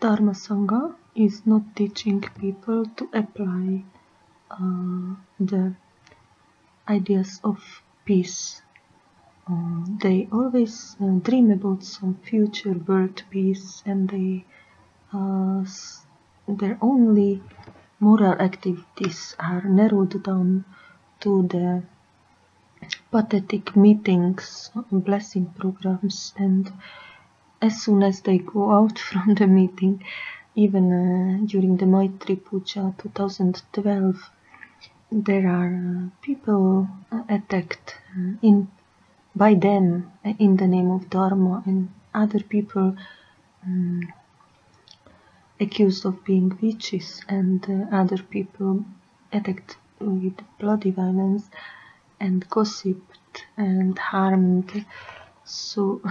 Dharma Sangha is not teaching people to apply the ideas of peace. They always dream about some future world peace, and their only moral activities are narrowed down to the pathetic meetings, blessing programs, and as soon as they go out from the meeting, even during the Maitri Puja 2012, there are people attacked by them in the name of Dharma, and other people accused of being witches, and other people attacked with bloody violence and gossiped and harmed. So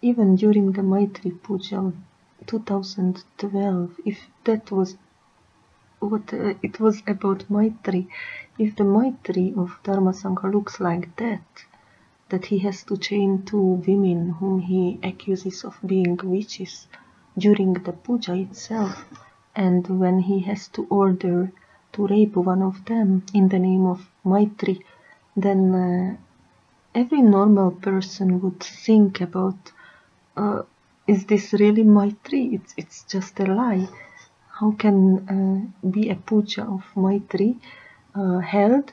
even during the Maitri Puja 2012, if that was what it was about Maitri, if the Maitri of Dharma Sangha looks like that he has to chain two women whom he accuses of being witches during the puja itself, and when he has to order to rape one of them in the name of Maitri, then every normal person would think about, is this really Maitri? It's just a lie. How can be a puja of Maitri held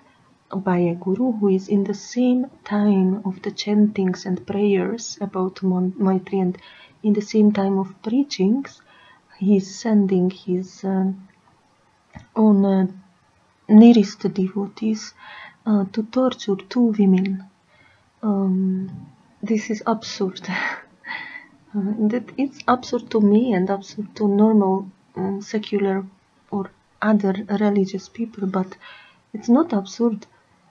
by a guru who is in the same time of the chantings and prayers about Maitri, and in the same time of preachings, he is sending his own nearest devotees to torture two women. This is absurd. That it's absurd to me and absurd to normal secular or other religious people, but it's not absurd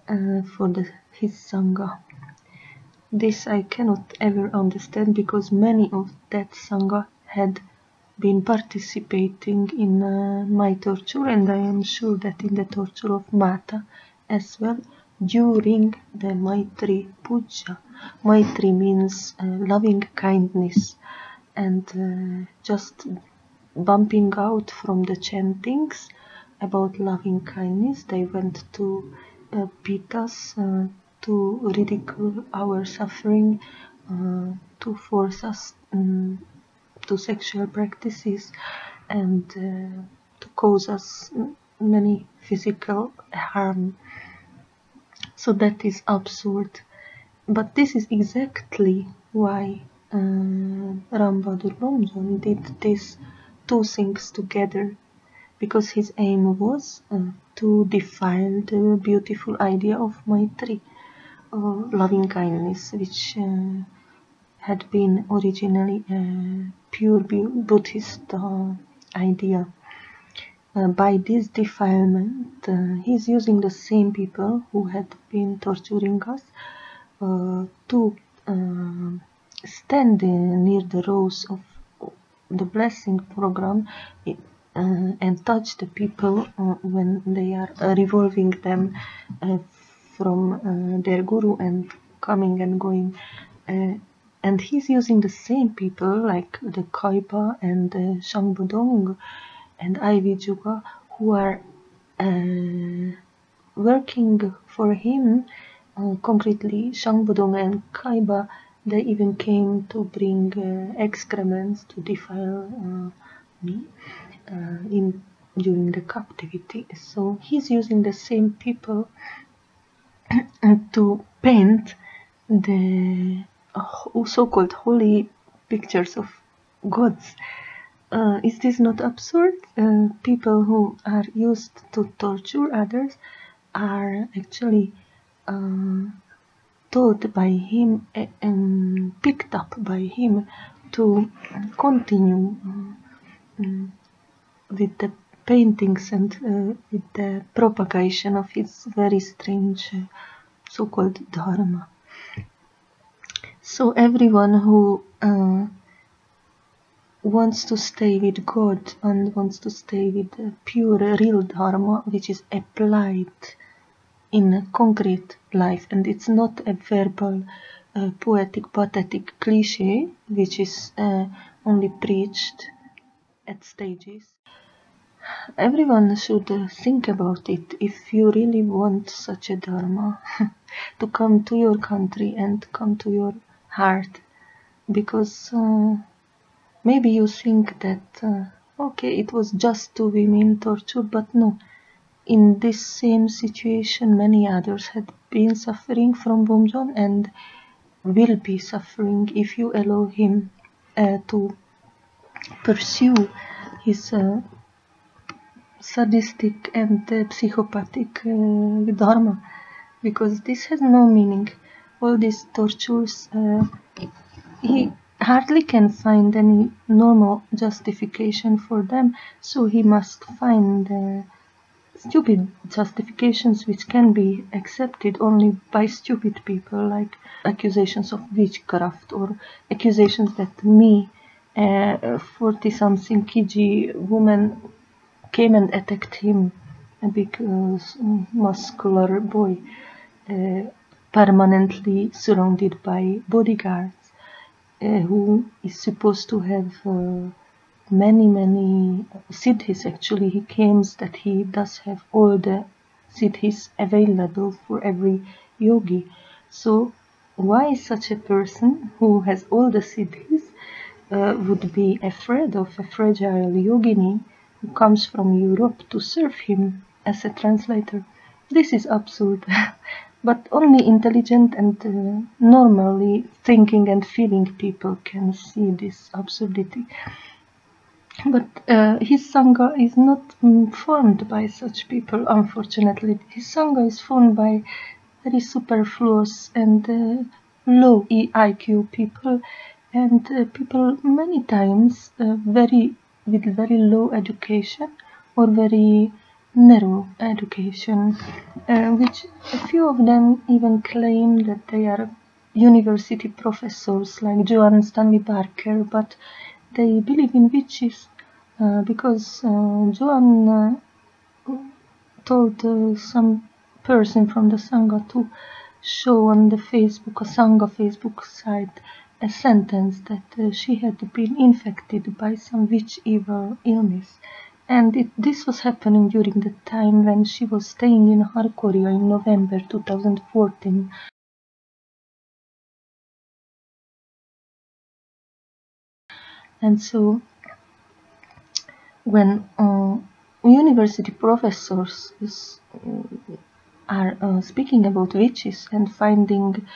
for his Sangha. This I cannot ever understand, because many of that Sangha had been participating in my torture, and I am sure that in the torture of Mata as well, during the Maitri Puja. Maitri means loving kindness, and just bumping out from the chantings about loving kindness, they went to beat us, to ridicule our suffering, to force us to sexual practices, and to cause us many physical harm. So that is absurd. But this is exactly why Ram Bahadur Lomjon did these two things together, because his aim was to defile the beautiful idea of Maitri, loving kindness, which had been originally a pure Buddhist idea. By this defilement, he's using the same people who had been torturing us to stand near the rows of the blessing program and touch the people when they are revolving them from their guru and coming and going. And he's using the same people like the Kaipa and the Shangbodong and Ivy Juga, who are working for him. Concretely, Shangbodong and Kaiba, they even came to bring excrements to defile me during the captivity. So he's using the same people to paint the so-called holy pictures of gods. Is this not absurd? People who are used to torture others are actually taught by him and picked up by him to continue with the paintings and with the propagation of his very strange so-called dharma. So everyone who wants to stay with God and wants to stay with the pure real dharma, which is applied in a concrete life, and it's not a verbal poetic pathetic cliche which is only preached at stages. Everyone should think about it if you really want such a dharma to come to your country and come to your heart, because maybe you think that okay, it was just two women tortured, but no. In this same situation, many others had been suffering from Bomjon and will be suffering if you allow him to pursue his sadistic and psychopathic dharma, because this has no meaning. All these tortures, he hardly can find any normal justification for them, so he must find stupid justifications which can be accepted only by stupid people, like accusations of witchcraft or accusations that me, 40-something kg woman, came and attacked him, a big muscular boy, permanently surrounded by bodyguards, who is supposed to have many siddhis. Actually, he claims that he does have all the siddhis available for every yogi. So why such a person who has all the siddhis would be afraid of a fragile yogini who comes from Europe to serve him as a translator? This is absurd. But only intelligent and normally thinking and feeling people can see this absurdity. But his Sangha is not formed by such people, unfortunately. His Sangha is formed by very superfluous and low IQ people, and people many times with very low education or very narrow education, which a few of them even claim that they are university professors, like Joan Stanley Parker, but they believe in witches because Joan told some person from the Sangha to show on the Facebook, a Sangha Facebook site, a sentence that she had been infected by some witch evil illness. And this was happening during the time when she was staying in Halkhorya in November 2014. And so when university professors are speaking about witches and finding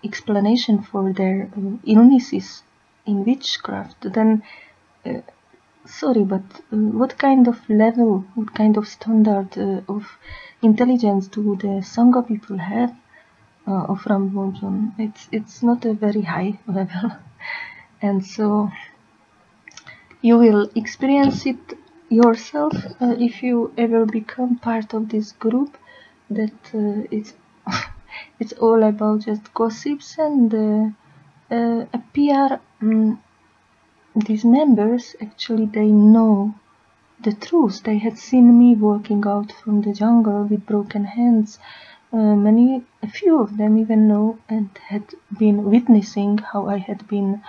explanation for their illnesses in witchcraft, then sorry, but what kind of level, what kind of standard of intelligence do the Sangha people have of Ram Bomjon? It's not a very high level. And so you will experience it yourself if you ever become part of this group, that it's all about just gossips and a PR. These members, actually, they know the truth. They had seen me walking out from the jungle with broken hands. A few of them even know and had been witnessing how I had been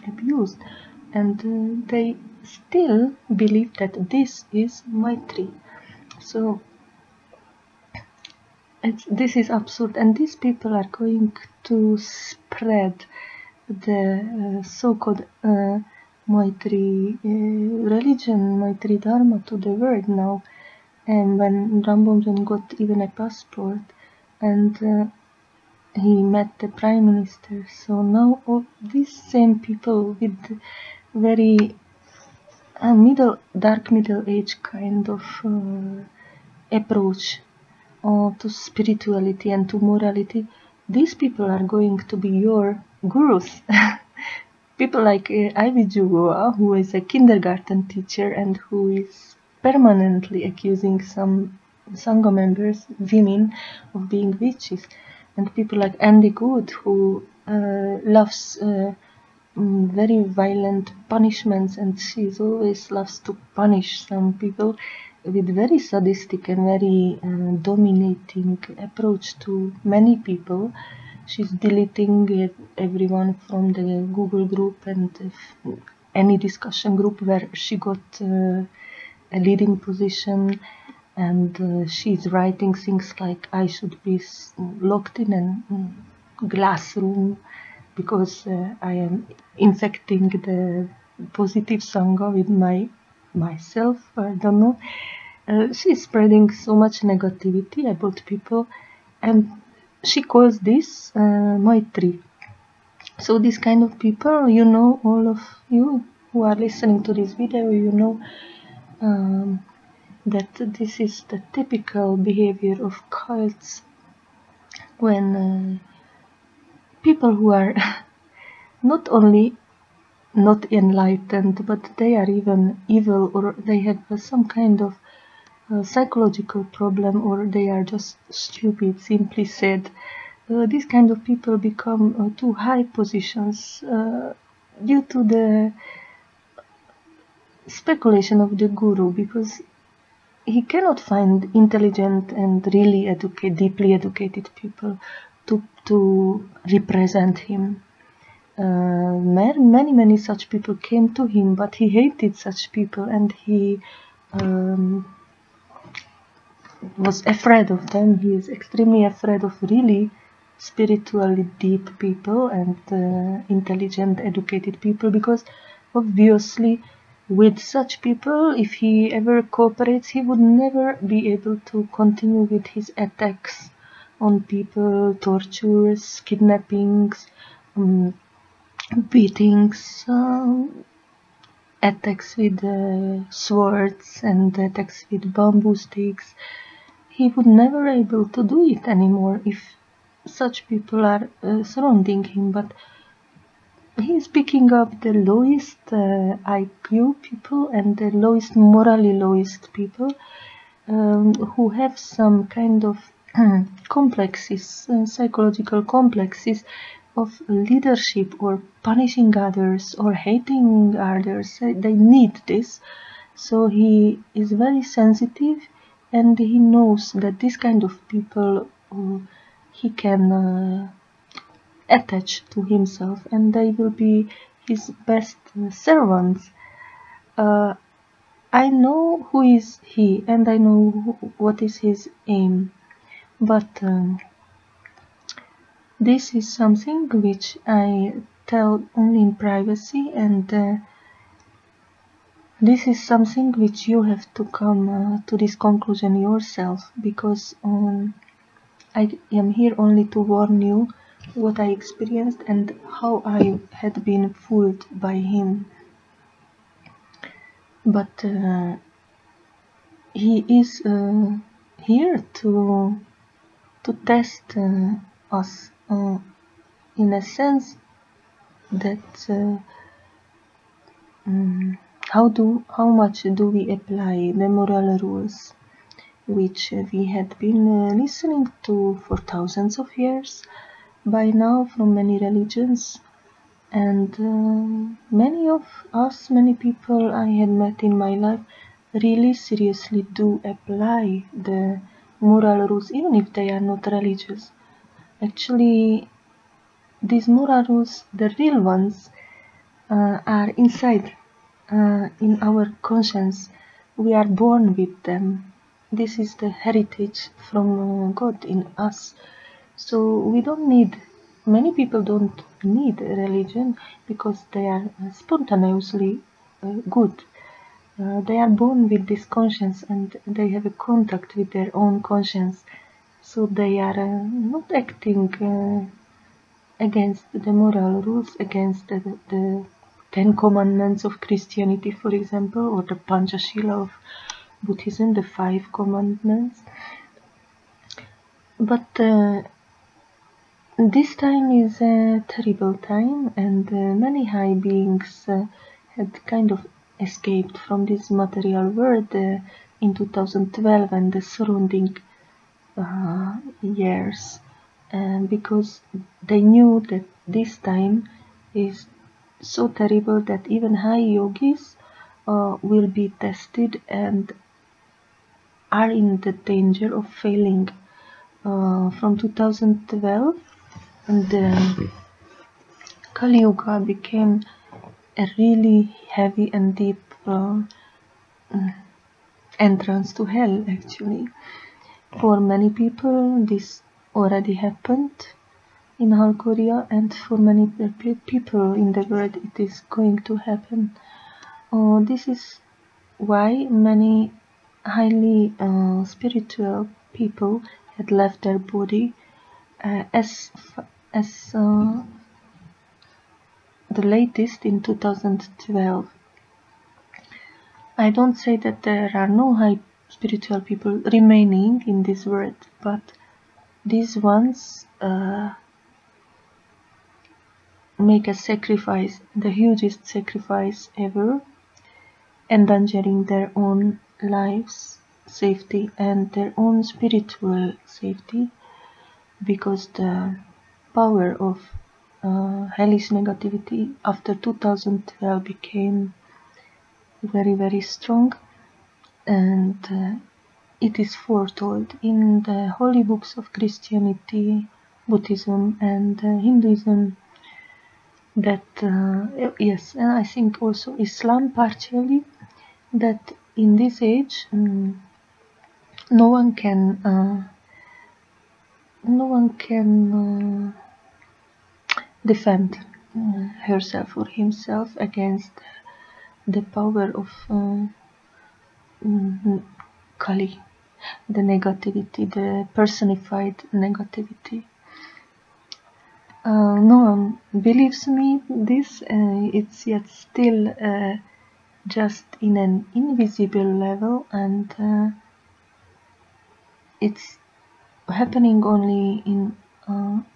abused, and they still believe that this is Maitri. So this is absurd, and these people are going to spread the so-called Maitri religion, Maitri Dharma, to the world now. And when Ram Bomjon got even a passport, and he met the prime minister, so now all these same people with very dark middle age kind of approach to spirituality and to morality, these people are going to be your gurus. People like Ivy Jugoa, who is a kindergarten teacher and who is permanently accusing some Sangha members, women, of being witches. And people like Andy Good, who loves very violent punishments, and she always loves to punish some people with very sadistic and very dominating approach to many people. She's deleting everyone from the Google group and any discussion group where she got a leading position, and she's writing things like I should be locked in a glass room because I am infecting the positive Sangha with myself. I don't know. She's spreading so much negativity about people, and she calls this Maitri. So this kind of people, you know, all of you who are listening to this video, you know that this is the typical behavior of cults when people who are not only not enlightened, but they are even evil, or they have some kind of psychological problem, or they are just stupid, simply said. These kind of people become to high positions due to the speculation of the guru, because he cannot find intelligent and really deeply educated people to represent him. Many such people came to him, but he hated such people, and he was afraid of them. He is extremely afraid of really spiritually deep people and intelligent, educated people, because obviously with such people, if he ever cooperates, he would never be able to continue with his attacks on people, tortures, kidnappings, beatings, attacks with swords and attacks with bamboo sticks. He would never able to do it anymore if such people are surrounding him. But he is picking up the lowest IQ people and the morally lowest people who have some kind of complexes, psychological complexes of leadership, or punishing others, or hating others. They need this. So he is very sensitive, and he knows that this kind of people he can attach to himself, and they will be his best servants. I know who is he, and I know what is his aim, but this is something which I tell only in privacy, and this is something which you have to come to this conclusion yourself, because I am here only to warn you what I experienced and how I had been fooled by him. But he is here to test us in a sense that how much do we apply the moral rules which we had been listening to for thousands of years by now from many religions, and many people I had met in my life really seriously do apply the moral rules, even if they are not religious. Actually, these moral rules, the real ones, are inside in our conscience. We are born with them. This is the heritage from God in us. So we don't need, many people don't need religion because they are spontaneously good. They are born with this conscience, and they have a contact with their own conscience. So they are not acting against the moral rules, against the 10 commandments of Christianity, for example, or the Panchashila of Buddhism, the 5 commandments. But this time is a terrible time, and many high beings had kind of escaped from this material world in 2012 and the surrounding years, because they knew that this time is so terrible that even high yogis will be tested and are in the danger of failing. From 2012, and Kali Yuga became a really heavy and deep entrance to hell, actually. For many people, this already happened in Halkhorya, and for many people in the world, it is going to happen. This is why many highly spiritual people had left their body as the latest in 2012. I don't say that there are no high spiritual people remaining in this world, but these ones make a sacrifice, the hugest sacrifice ever, endangering their own lives, safety, and their own spiritual safety, because the power of hellish negativity after 2012 became very, very strong, and it is foretold in the holy books of Christianity, Buddhism, and Hinduism that, yes, and I think also Islam partially, that in this age no one can defend herself or himself against the power of Kali, the negativity, the personified negativity. No one believes me this. It's yet still just in an invisible level, and it's happening only in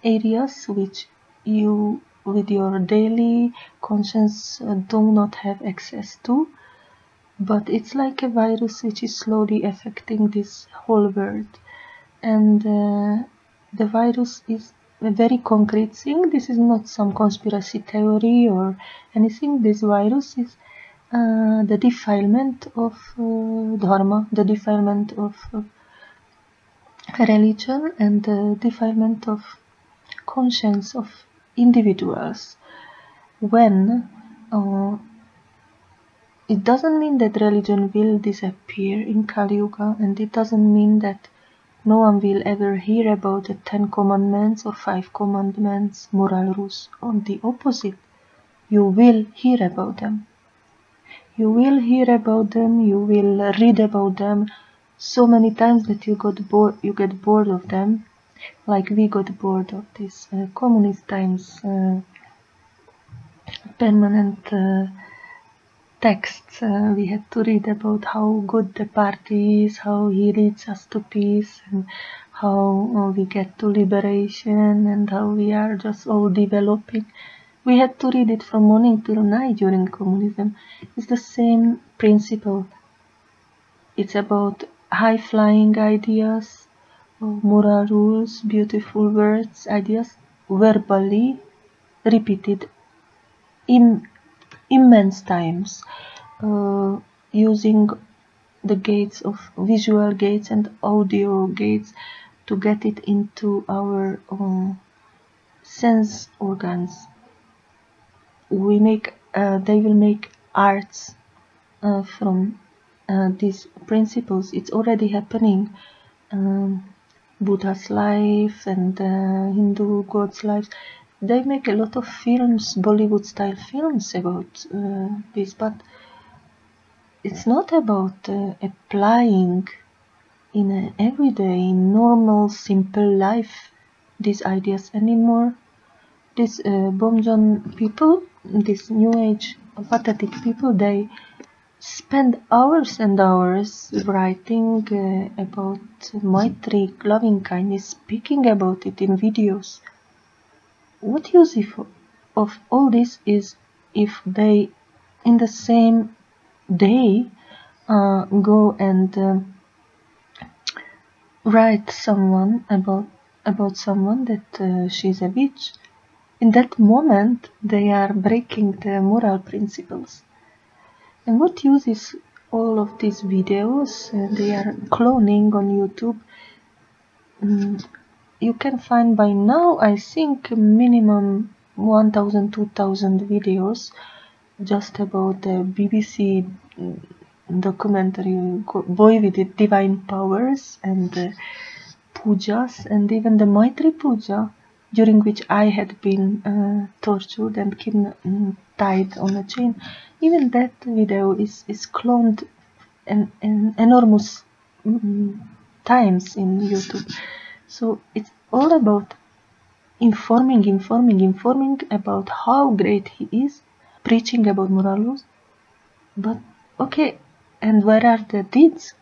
areas which you, with your daily conscience, do not have access to. But it's like a virus which is slowly affecting this whole world, and the virus is a very concrete thing. This is not some conspiracy theory or anything. This virus is the defilement of dharma, the defilement of religion, and the defilement of conscience of individuals. When it doesn't mean that religion will disappear in Kali Yuga, and it doesn't mean that no one will ever hear about the 10 commandments or 5 commandments, moral rules. On the opposite, you will hear about them. You will hear about them, you will read about them so many times that you get bored of them, like we got bored of this communist times permanent texts. We had to read about how good the party is, how he leads us to peace, and how we get to liberation, and how we are just all developing. We had to read it from morning till night during communism. It's the same principle. It's about high-flying ideas, moral rules, beautiful words, ideas verbally repeated in immense times, using the gates of visual gates and audio gates to get it into our sense organs. They will make arts from these principles. It's already happening. Buddha's life and Hindu gods' lives. They make a lot of films, Bollywood-style films about this, but it's not about applying in an everyday, normal, simple life these ideas anymore. These Bomjon people, these New Age pathetic people, they spend hours and hours writing about Maitri, loving kindness, speaking about it in videos. What use of all this is if they, in the same day, go and write someone about someone that she's a witch. In that moment, they are breaking the moral principles. And what use is all of these videos? They are cloning on YouTube. You can find by now, I think, minimum 1,000, 2,000 videos just about the BBC documentary Boy with the Divine Powers and pujas, and even the Maitri Puja, during which I had been tortured and tied on a chain. Even that video is cloned in enormous times in YouTube. So it's all about informing about how great he is, preaching about morals. But okay, and where are the deeds?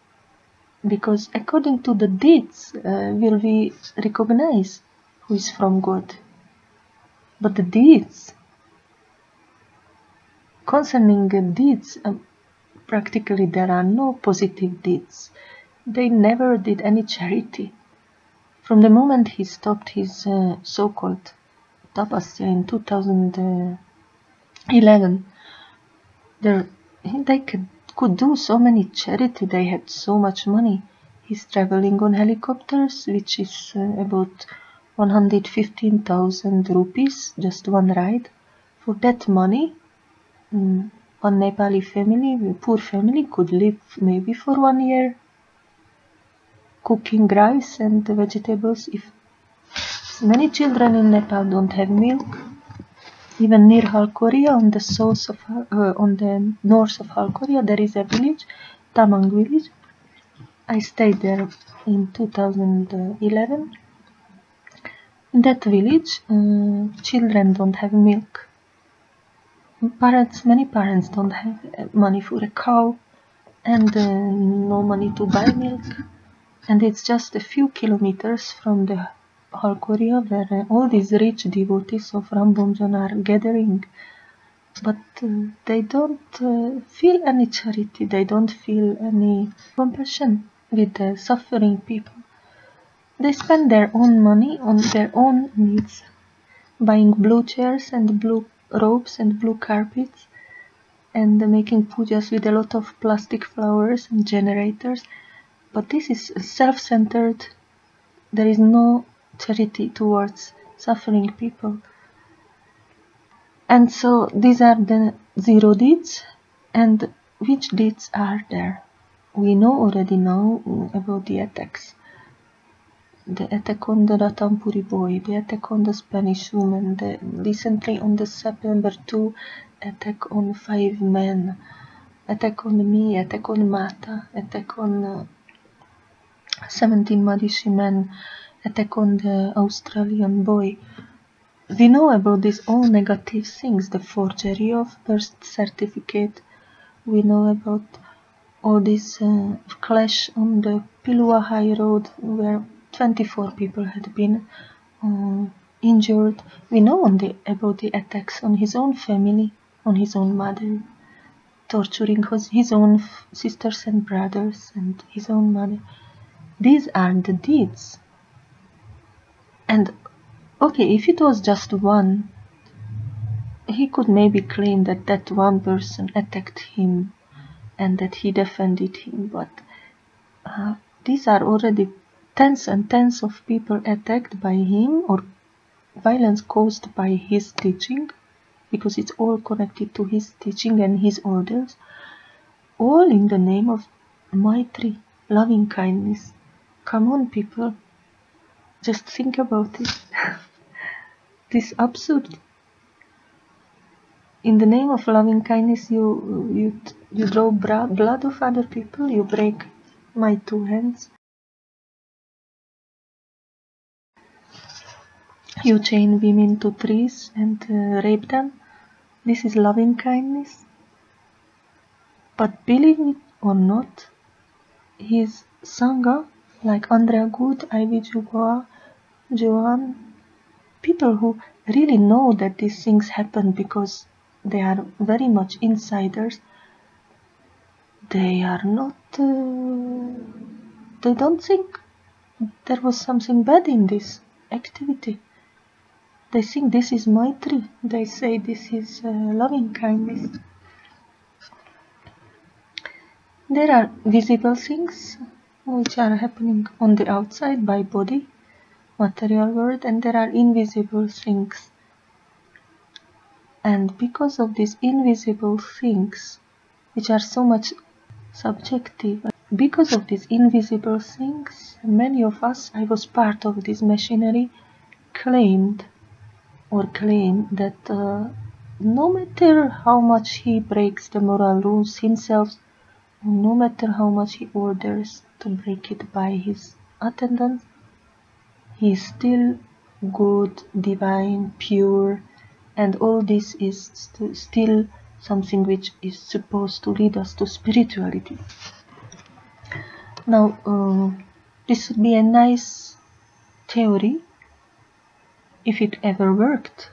Because according to the deeds will we recognize who is from God. But the deeds, concerning the deeds, practically there are no positive deeds. They never did any charity. From the moment he stopped his so-called tapasya in 2011, they could do so many charity. They had so much money. He's traveling on helicopters, which is about 115,000 rupees, just one ride. For that money, one Nepali family, poor family, could live maybe for 1 year, cooking rice and vegetables. If many children in Nepal don't have milk, even near Halkhorya, on the north of Halkhorya, there is a village, Tamang village. I stayed there in 2011. In that village, children don't have milk. Many parents don't have money for a cow and no money to buy milk. And it's just a few kilometers from the Halkhorya where all these rich devotees of Rambomjan are gathering. But they don't feel any charity, they don't feel any compassion with the suffering people. They spend their own money on their own needs, buying blue chairs and blue robes and blue carpets, and making pujas with a lot of plastic flowers and generators. But this is self-centered. There is no charity towards suffering people. And so these are the zero deeds. And which deeds are there? We already know about the attacks. The attack on the Ratampuri boy, the attack on the Spanish woman, recently on the September 2 attack on 5 men, attack on me, attack on Mata, attack on 17 Madishi men, attack on the Australian boy. We know about these all negative things, the forgery of birth certificate. We know about all this clash on the Pilua High Road where 24 people had been injured. We know about the attacks on his own family, on his own mother, torturing his own sisters and brothers and his own mother. These are the deeds. And okay, if it was just one, he could maybe claim that that one person attacked him and that he defended him, but these are already tens and tens of people attacked by him or violence caused by his teaching, because it's all connected to his teaching and his orders, all in the name of Maitri, loving kindness. Come on, people, just think about it. This absurd. In the name of loving kindness, you draw blood of other people, you break my 2 hands, you chain women to trees and rape them. This is loving kindness. But believe it or not, his Sangha, like Andrea Good, Ivy Jugoa, Joan, people who really know that these things happen because they are very much insiders, they are not, they don't think there was something bad in this activity. They think this is Maitri. They say this is loving kindness. There are visible things which are happening on the outside by body, material world, and there are invisible things And because of these invisible things, which are so much subjective, because of these invisible things, many of us, I was part of this machinery, claim that no matter how much he breaks the moral rules himself, no matter how much he orders to break it by his attendants, he is still good, divine, pure, and all this is still something which is supposed to lead us to spirituality. Now, this would be a nice theory if it ever worked.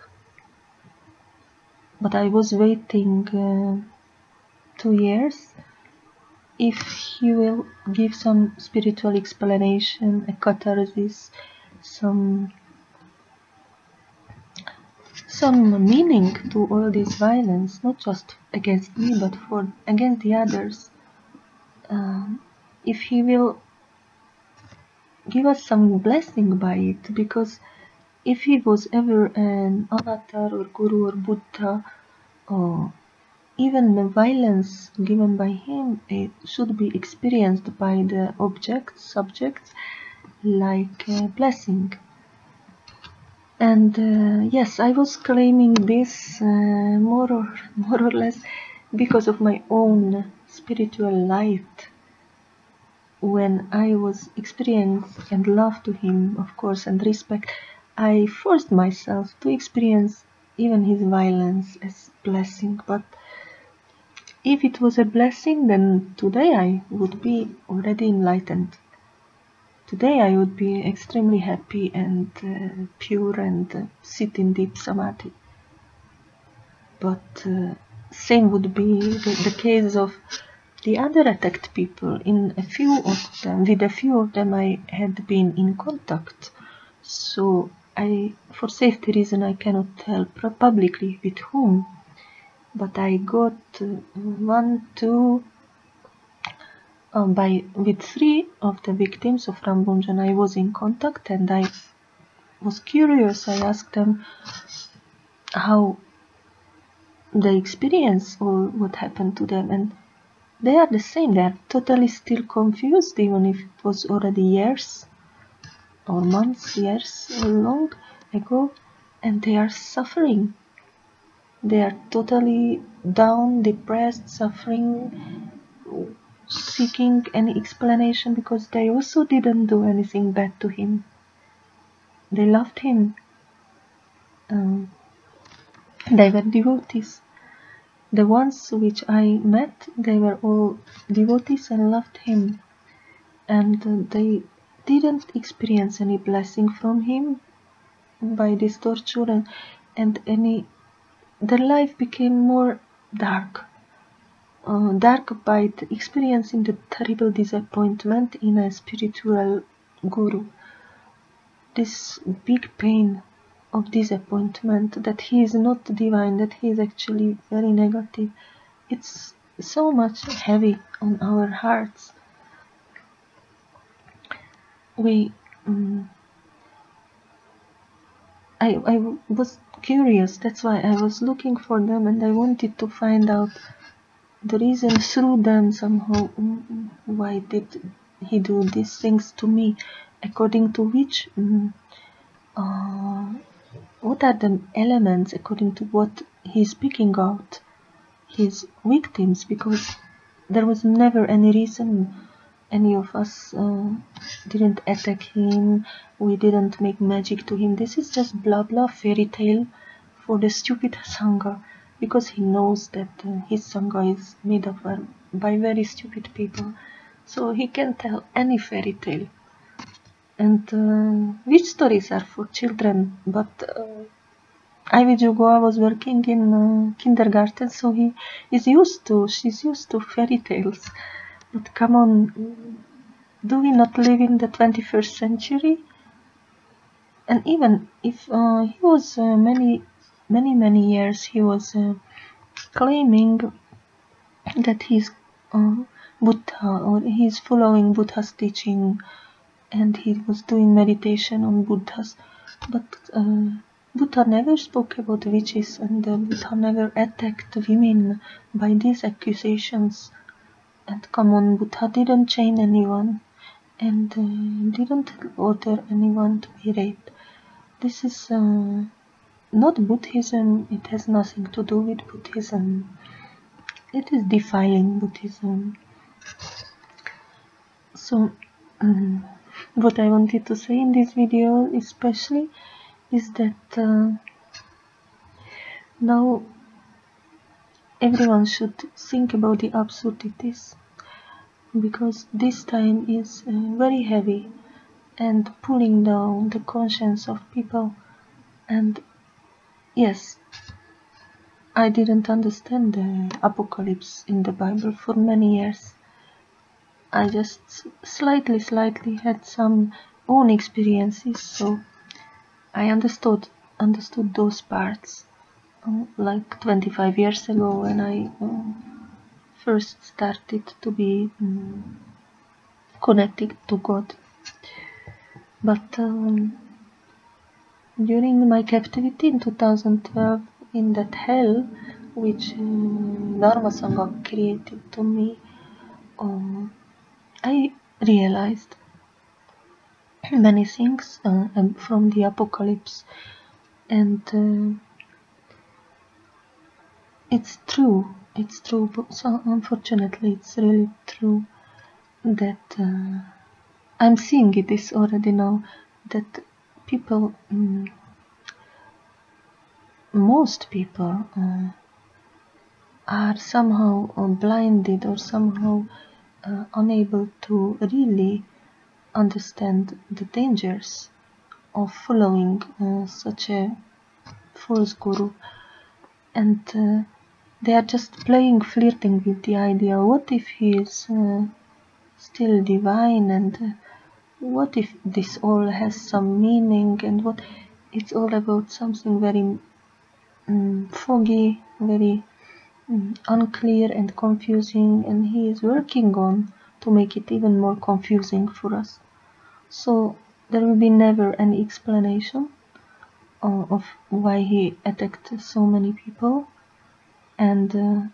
But I was waiting 2 years. If he will give some spiritual explanation, a catharsis, some meaning to all this violence, not just against me, but against the others. If he will give us some blessing by it, because if he was ever an avatar or guru or Buddha, or even the violence given by him, it should be experienced by the subjects, like a blessing. And yes, I was claiming this more or less because of my own spiritual light. When I was experiencing and love to him, of course, and respect, I forced myself to experience even his violence as blessing. But if it was a blessing, then today I would be already enlightened. Today I would be extremely happy and pure and sit in deep samadhi. But same would be the case of the other attacked people. With a few of them I had been in contact. So for safety reason, I cannot tell publicly with whom. But I got with 3 of the victims of Rambunjan I was in contact, and I was curious. I asked them how they experience or what happened to them, and they are the same. They are totally still confused, even if it was already years or months, years or long ago, and they are suffering. They are totally down, depressed, suffering, seeking any explanation, because they also didn't do anything bad to him. They loved him. They were devotees. The ones which I met, they were all devotees and loved him. And they didn't experience any blessing from him by this torture, and their life became more dark. Dark by experiencing the terrible disappointment in a spiritual guru. This big pain of disappointment that he is not divine, that he is actually very negative. It's so much heavy on our hearts. I was curious, that's why I was looking for them, and I wanted to find out the reason through them somehow. Why did he do these things to me? According to which, what are the elements according to what he's picking out his victims? Because there was never any reason. Any of us didn't attack him. We didn't make magic to him. This is just blah blah fairy tale for the stupid Sangha, because he knows that his Sangha is made up by very stupid people. So he can tell any fairy tale. And which stories are for children? But Ivy Jugoa was working in kindergarten, so she's used to fairy tales. But come on, do we not live in the 21st century? And even if he was many years, he was claiming that he's Buddha, or he's following Buddha's teaching, and he was doing meditation on Buddha's. But Buddha never spoke about witches, and Buddha never attacked women by these accusations. And come on, Buddha didn't chain anyone, and didn't order anyone to be raped. This is not Buddhism. It has nothing to do with Buddhism. It is defiling Buddhism. So, what I wanted to say in this video especially is that now everyone should think about the absurdities, because this time is very heavy and pulling down the conscience of people. And yes, I didn't understand the apocalypse in the Bible for many years. I just slightly had some own experiences, so I understood those parts like 25 years ago, when I first started to be connected to God. But during my captivity in 2012, in that hell which Dharma Sangha created to me, I realized many things from the apocalypse, and it's true, but so unfortunately it's really true that I'm seeing it is already now, that people, most people are somehow blinded or somehow unable to really understand the dangers of following such a false guru, and they are just flirting with the idea, what if he is still divine, and what if this all has some meaning, and what it's all about something very foggy, very unclear and confusing, and he is working on to make it even more confusing for us. So there will be never any explanation of why he attacked so many people, and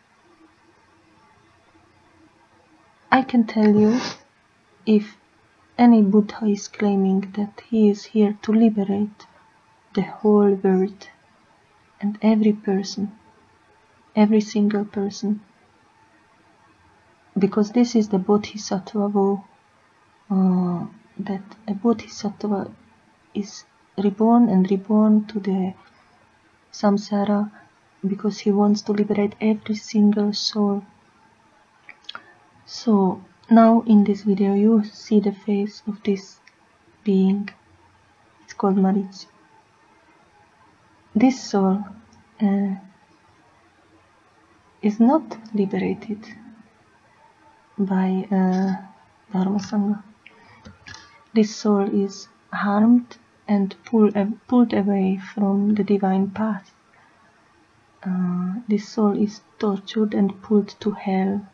I can tell you, if any Buddha is claiming that he is here to liberate the whole world and every person, every single person, because this is the Bodhisattva vow, that a Bodhisattva is reborn and reborn to the samsara because he wants to liberate every single soul. So now in this video you see the face of this being. It's called Maitri. This soul is not liberated by Dharma Sangha. This soul is harmed and pulled away from the divine path. This soul is tortured and pulled to hell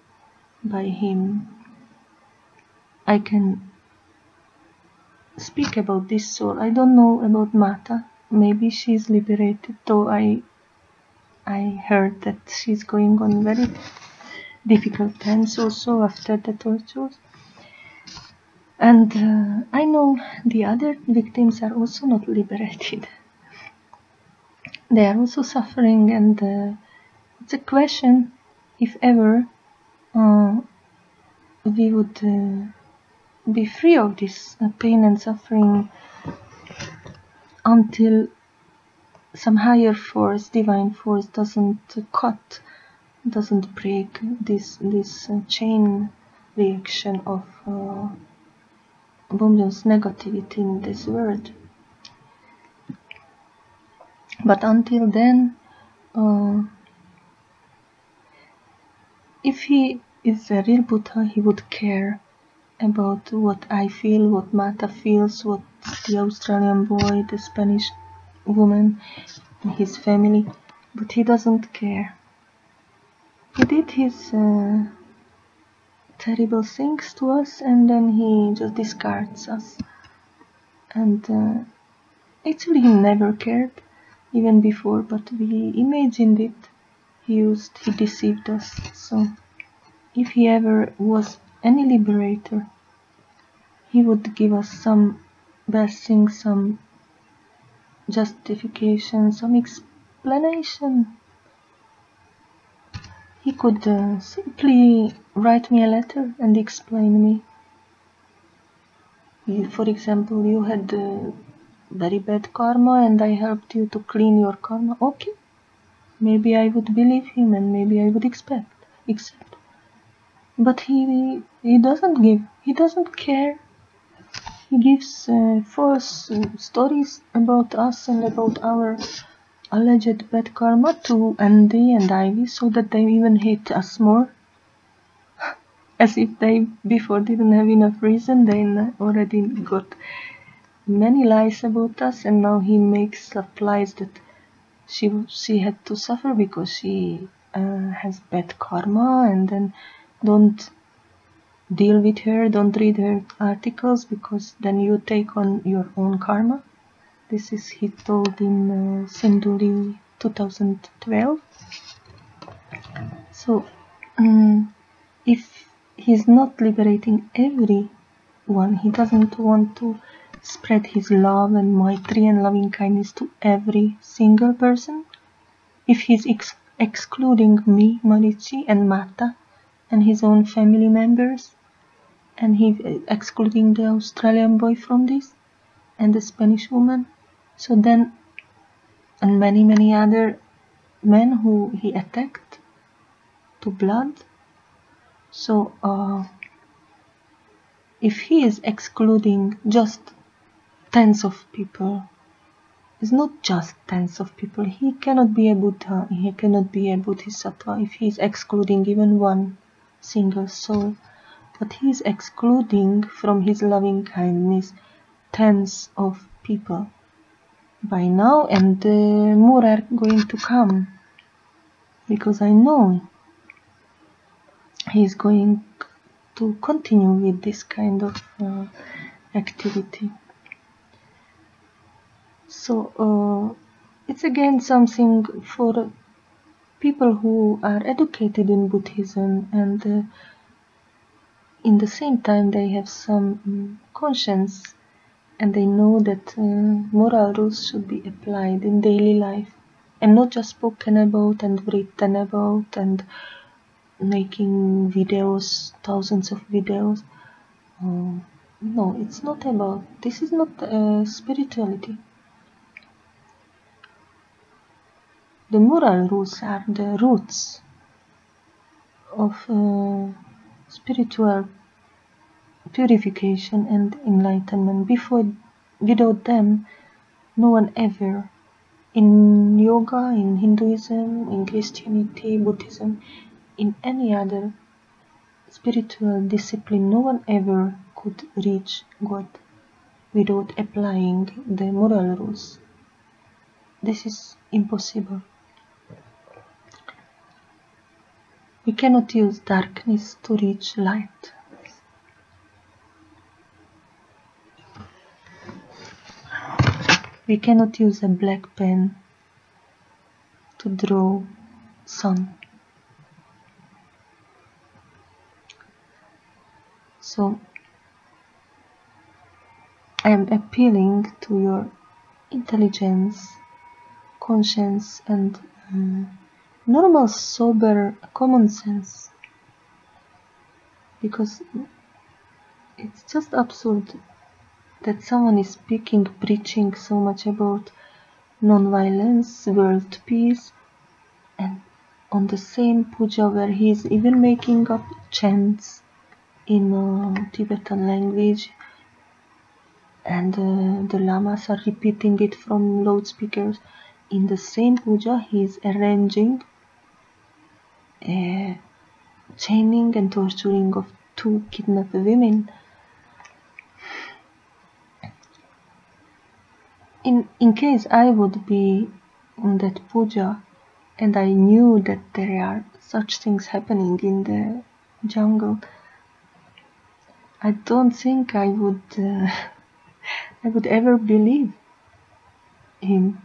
by him. I can speak about this soul. I don't know about Mata. Maybe she's liberated, though I heard that she's going on very difficult times also after the tortures. And I know the other victims are also not liberated. They are also suffering, and it's a question if ever we would be free of this pain and suffering until some higher force, divine force, doesn't break this chain reaction of abundance negativity in this world. But until then, if he is a real Buddha, he would care about what I feel, what Mata feels, what the Australian boy, the Spanish woman, his family, but he doesn't care. He did his terrible things to us, and then he just discards us. And actually he never cared. even before, but we imagined it. He deceived us. So if he ever was any liberator, he would give us some blessing, some justification, some explanation. He could simply write me a letter and explain me. For example, you had very bad karma and I helped you to clean your karma. Okay, maybe I would believe him and maybe I would accept. But he doesn't give. He doesn't care. He gives false stories about us and about our alleged bad karma to Andy and Ivy, so that they even hate us more. As if they before didn't have enough reason, they already got many lies about us, and now he makes up lies that she had to suffer because she has bad karma, and then don't deal with her, don't read her articles, because then you take on your own karma. This is he told in Sinduri 2012. So if he's not liberating everyone, he doesn't want to spread his love and Maitri and loving kindness to every single person. If he's excluding me, Marichi and Mata and his own family members, and he's excluding the Australian boy from this and the Spanish woman, so then, and many other men who he attacked to blood. So if he is excluding just tens of people, it's not just tens of people. He cannot be a Buddha, he cannot be a Bodhisattva if he is excluding even one single soul. But he is excluding from his loving kindness tens of people by now, and more are going to come, because I know he is going to continue with this kind of activity. So it's again something for people who are educated in Buddhism, and in the same time they have some conscience, and they know that moral rules should be applied in daily life and not just spoken about and written about and making videos, thousands of videos. No, it's not about, this is not spirituality. The moral rules are the roots of spiritual purification and enlightenment. Without them, no one ever, in yoga, in Hinduism, in Christianity, Buddhism, in any other spiritual discipline, no one ever could reach God without applying the moral rules. This is impossible. We cannot use darkness to reach light. We cannot use a black pen to draw sun. So I am appealing to your intelligence, conscience, and normal, sober common sense, because it's just absurd that someone is speaking, preaching so much about non-violence, world peace, and on the same puja where he is even making up chants in Tibetan language, and the lamas are repeating it from loudspeakers. In the same puja, he is arranging chaining and torturing of 2 kidnapped women. In case I would be in that puja and I knew that there are such things happening in the jungle, I don't think I would ever believe him.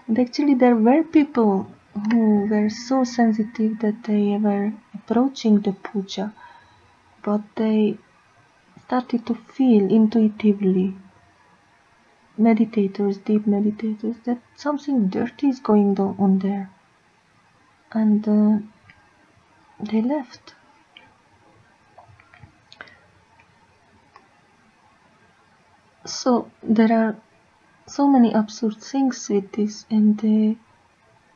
And actually there were people who were so sensitive that they were approaching the puja, but they started to feel intuitively, meditators, deep meditators, that something dirty is going on there. And they left. So there are so many absurd things with this, and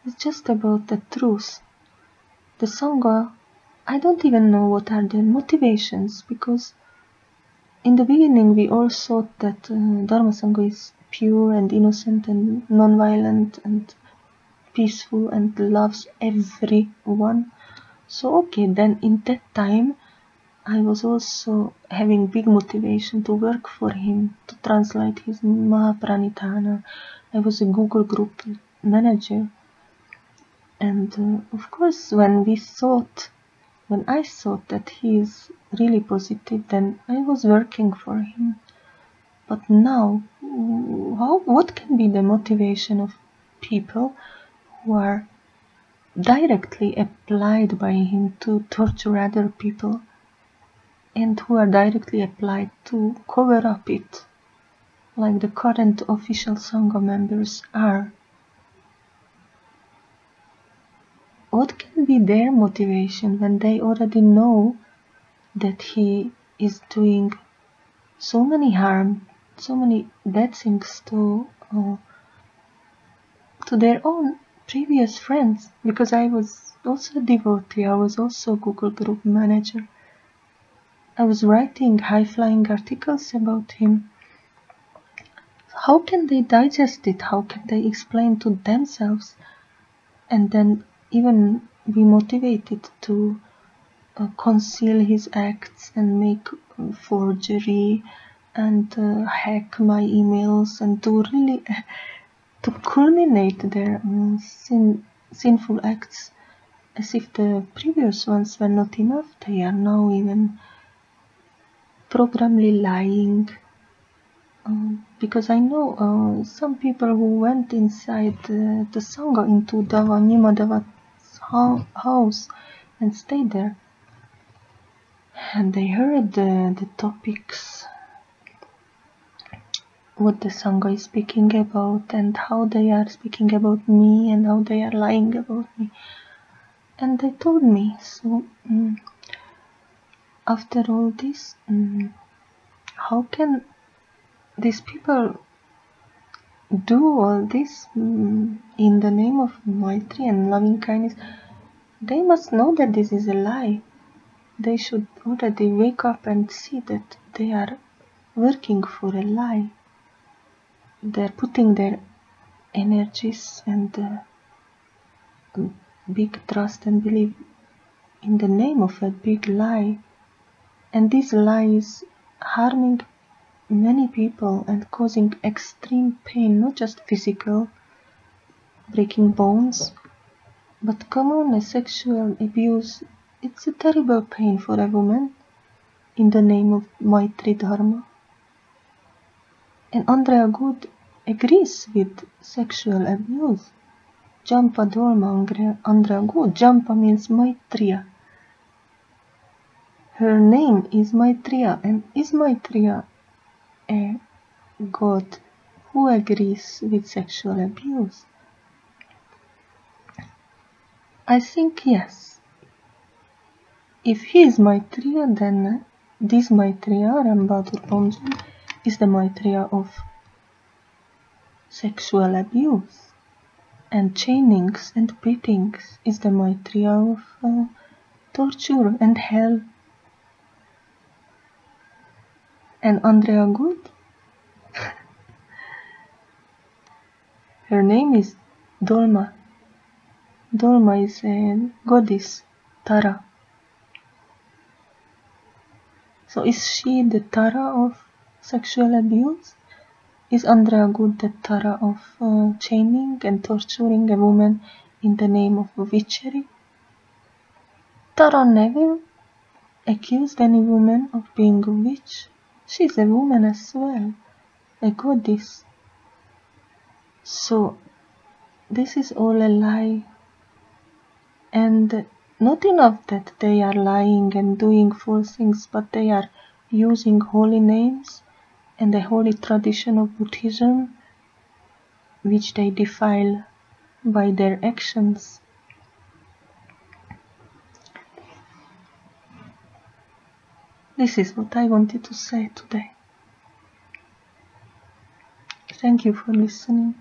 it's just about the truth. The Sangha, I don't even know what are their motivations, because in the beginning we all thought that Dharma Sangha is pure and innocent and non-violent and peaceful and loves everyone. So okay, then in that time I was also having big motivation to work for him, to translate his Mahapranidhana. I was a Google group manager. And of course, when I thought that he is really positive, then I was working for him. But now, what can be the motivation of people who are directly applied by him to torture other people, and who are directly applied to cover up it, like the current official Sangha members are? What can be their motivation when they already know that he is doing so many harm, so many bad things to their own previous friends? Because I was also a devotee, I was also a Google group manager. I was writing high-flying articles about him. How can they digest it? How can they explain to themselves and then even be motivated to conceal his acts and make forgery and hack my emails and to really to culminate their sinful acts, as if the previous ones were not enough? They are now even programmedly lying. Because I know some people who went inside the Sangha into Nimadava's house and stayed there. And they heard the topics, what the Sangha is speaking about, and how they are speaking about me, and how they are lying about me. And they told me, so after all this, how can these people do all this in the name of Maitri and loving kindness? They must know that this is a lie. They should already wake up and see that they are working for a lie. They're putting their energies and big trust and belief in the name of a big lie. And this lie is harming many people and causing extreme pain, not just physical, breaking bones, but common sexual abuse. It's a terrible pain for a woman in the name of Maitri Dharma. And Andrea Good agrees with sexual abuse. Jampa Dorma Andrea Good. Jampa means Maitreya. Her name is Maitreya, and is Maitreya a god who agrees with sexual abuse? I think yes. If he is Maitreya, then this Maitreya, Rambadur Pomjun, is the Maitreya of sexual abuse, and chainings and beatings is the Maitreya of torture and hell. And Andrea Good, her name is Dolma. Dolma is a goddess, Tara. So is she the Tara of sexual abuse? Is Andrea Good the Tara of chaining and torturing a woman in the name of witchery? Tara never accused any woman of being a witch. She's a woman as well, a goddess. So this is all a lie. And not enough that they are lying and doing false things, but they are using holy names and the holy tradition of Buddhism, which they defile by their actions. This is what I wanted to say today. Thank you for listening.